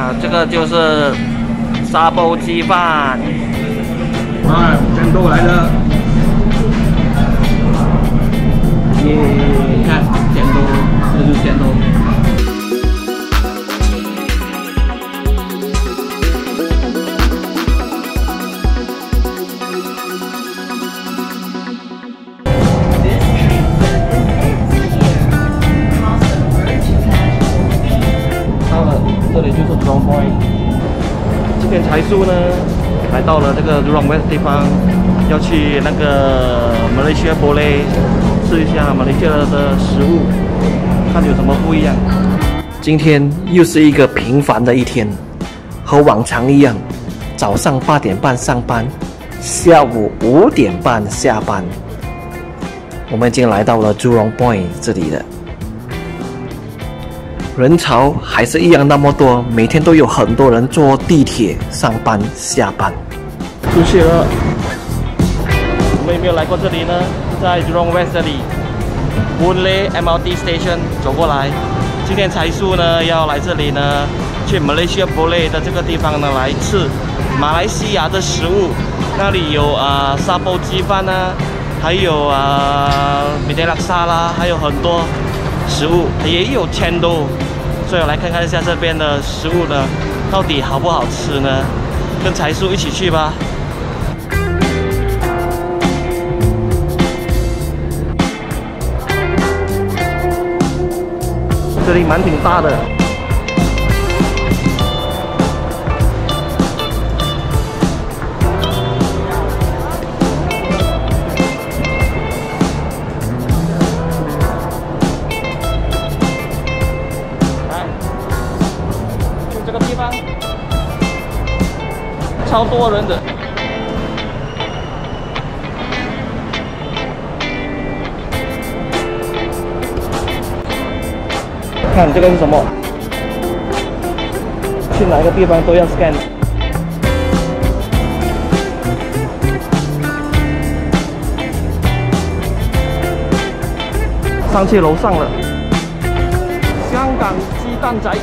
啊，这个就是沙煲鸡饭。哎，鲜豆来了。耶，看鲜豆，这个就是鲜豆。这里就是 Jurong Point。今天财叔呢来到了这个 Jurong West 地方，要去那个马来西亚博雷吃一下马来西亚的食物，看有什么不一样。今天又是一个平凡的一天，和往常一样，早上8点半上班，下午5点半下班。我们已经来到了 Jurong Point 这里了。人潮还是一样那么多，每天都有很多人坐地铁上班下班。出去了，我们有没有来过这里呢？在 Jurong West 这里 Boon Lay MRT Station 走过来。今天财叔呢要来这里呢，去马来西亚博雷的这个地方呢来吃马来西亚的食物。那里有沙煲鸡饭啊，还有米德拉沙啦，还有很多食物，也有千豆。所以我来看看一下这边的食物呢，到底好不好吃呢？跟财叔一起去吧。这里蛮挺大的。超多人的，看这个是什么？去哪个地方都要 scan。上去楼上了，香港鸡蛋仔。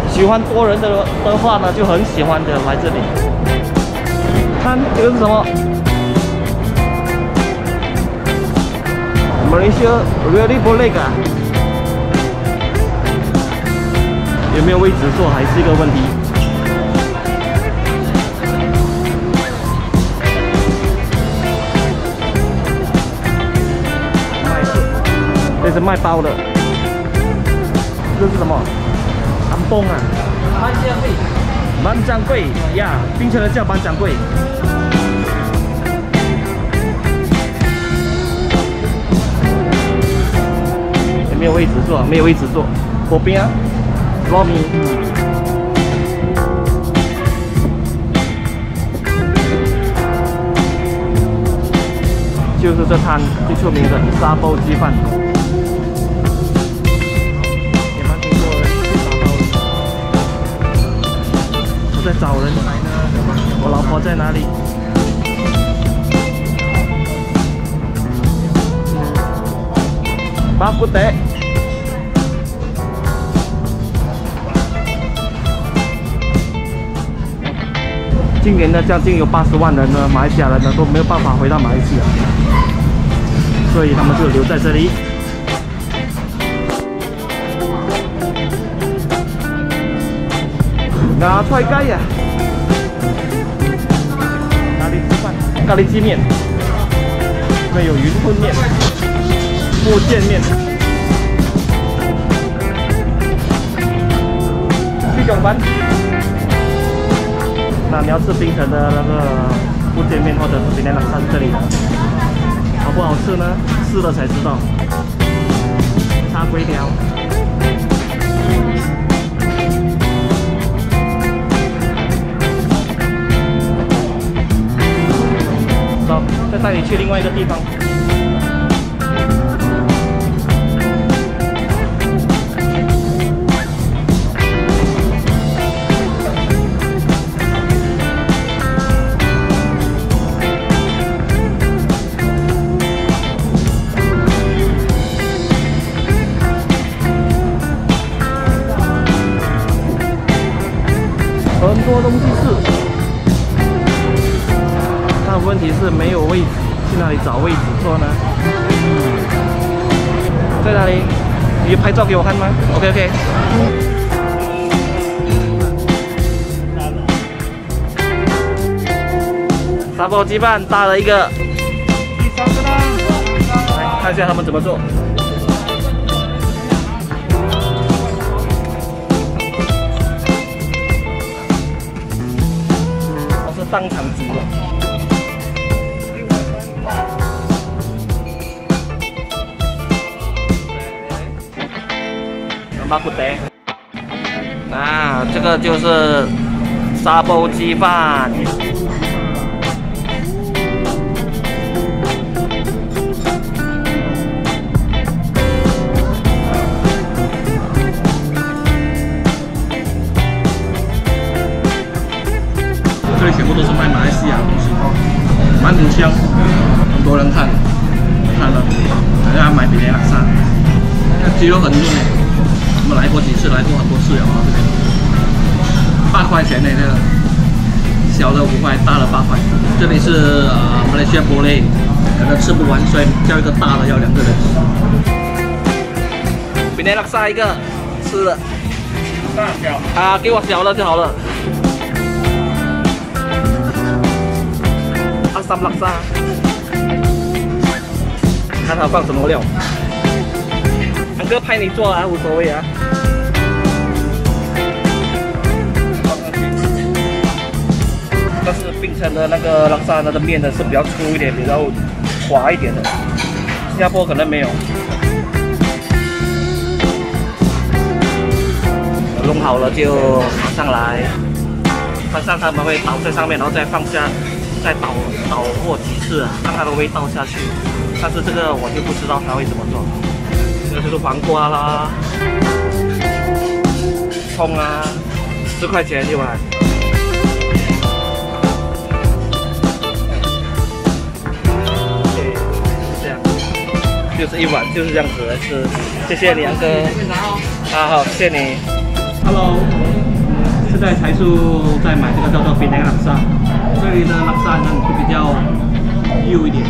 喜欢多人的话呢，就很喜欢的来这里。看这个是什么？马来西亚 really 不累啊？有没有位置坐还是一个问题。这是卖包的。这是什么？安崩啊！班掌柜呀，槟城人叫班掌柜。没有位置坐，没有位置坐。左边啊，糯米。就是这摊最出名的沙煲鸡饭。在找人来呢，我老婆在哪里？巴布德。今年呢，将近有80万人呢，马来西亚人呢都没有办法回到马来西亚，所以他们就留在这里。芽菜雞啊，咖喱雞飯、咖喱雞麵，這有雲吞麵、福建麵、雞腳飯。那你要吃槟城的那个福建面或者是槟城laksa是这里的，好不好吃呢？吃了才知道。叉龟条。走，再带你去另外一个地方。问题是没有位置，去哪里找位置坐呢？在哪里？你拍照给我看吗 ？OK OK。沙煲鸡饭搭了一个，第三个呢？来看一下他们怎么做。我是当场煮的。马古德，这个就是沙煲鸡饭。这里全部都是卖马来西亚东西，蛮挺香，很多人看了，大家买比雷拉沙，那鸡肉很嫩诶。我们来过几次，来过很多次了啊，这边8块钱的那个，小的5块，大的8块。这里是马来西亚玻璃，可能吃不完，所以叫一个大的要2个人。比内拉沙一个，吃的。大小啊，给我小的就好了。阿三拉沙，看他放什么料。安哥拍你做啊，无所谓啊。但是槟城的那个拉沙那个面的是比较粗一点，比较滑一点的，新加坡可能没有。弄好了就拿上来，放上他们会倒在上面，然后再放下，再倒过几次，让它的味道下去。但是这个我就不知道他会怎么做。这个就是黄瓜啦，葱啊，10块钱一碗。这样，就是一碗就是这样子来吃。谢谢你，杨哥。好，谢谢你。Hello， 现在财叔在买这个叫做槟榔拉沙，这里的拉沙呢就比较幼一点。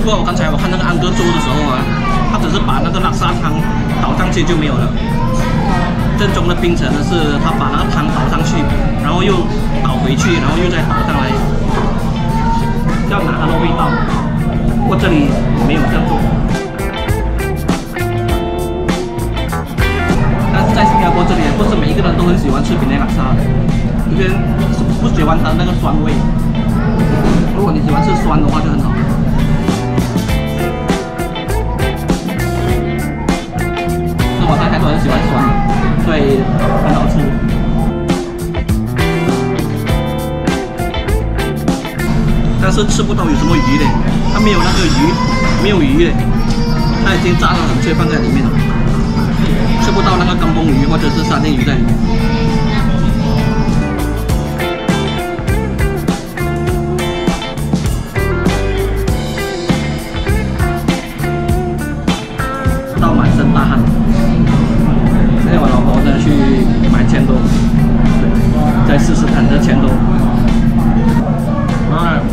不过刚才我看那个安哥做的时候啊，他只是把那个拉沙汤倒上去就没有了。正宗的槟城呢是他把那个汤倒上去，然后又倒回去，然后又再倒上来，要拿它的味道。不过这里没有这样做，但是在新加坡这里不是每一个人都很喜欢吃槟榔拉沙的，有些人不喜欢它的那个酸味。如果你喜欢吃酸的话就很好。那我太多人喜欢酸，所以很好吃。但是吃不到有什么鱼的，它没有那个鱼，没有鱼的，它已经炸得很脆放在里面了，吃不到那个干崩鱼或者是沙丁鱼在里面。到满身大汗，现在我老婆呢去买钱多，再试试看这钱多。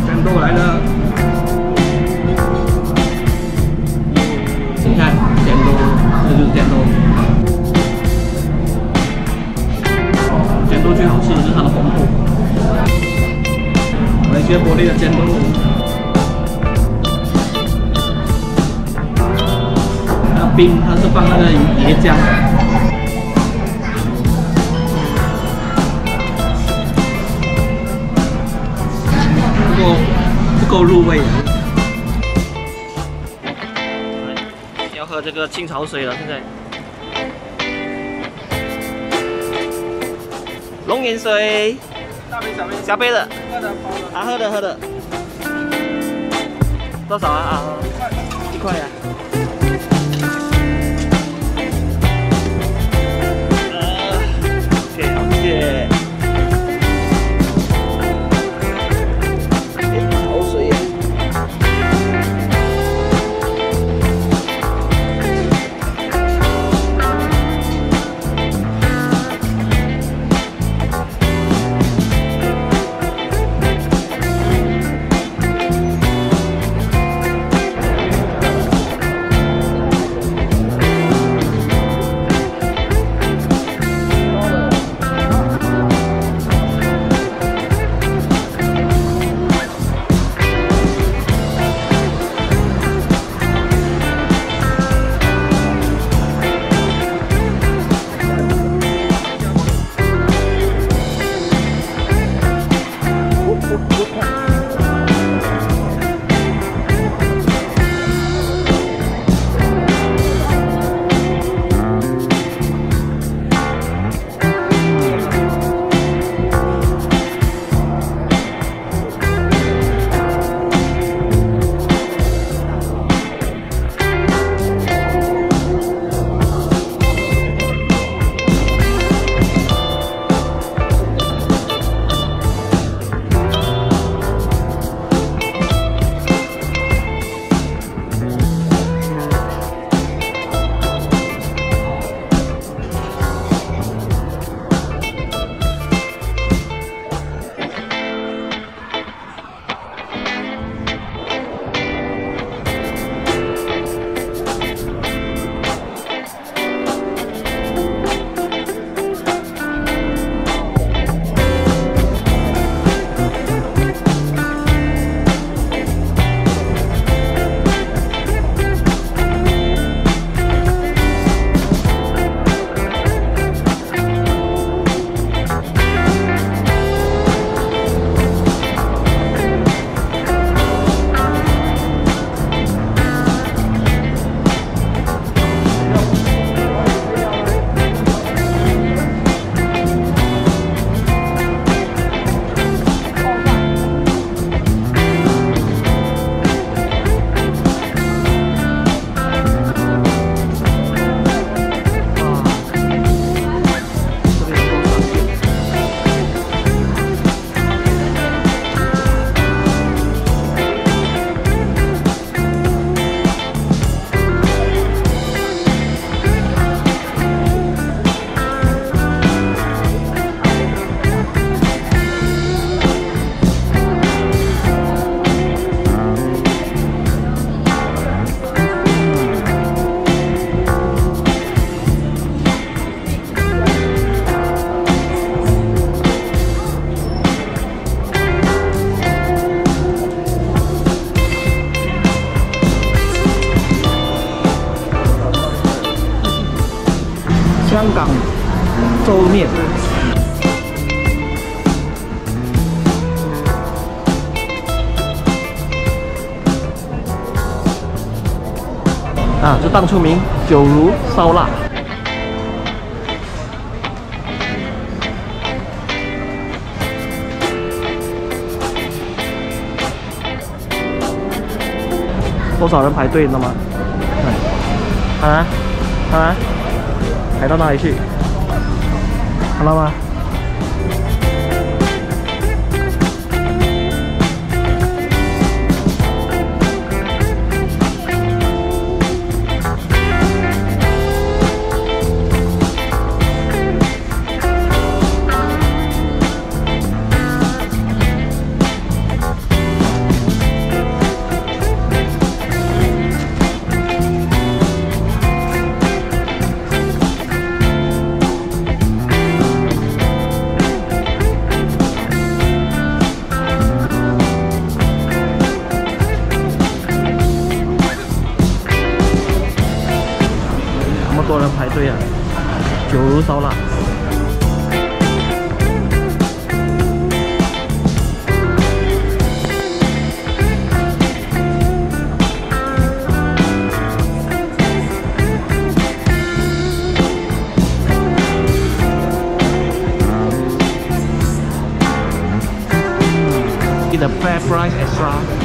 钱多来了，你看钱多，这就是钱多。钱多最好吃的是它的红豆，马来西亚玻璃的钱多。那冰它是放那个椰浆。不够入味。要喝这个清潮水了，现在。龙眼水，大杯小杯，小杯的，喝的包的。喝的。多少啊？1块呀。谢谢。香港粥面。啊，这档出名九如烧腊。多少人排队，你知道吗？排到哪里去？看到吗？那么多人排队啊！九如烧腊。The fair price extra.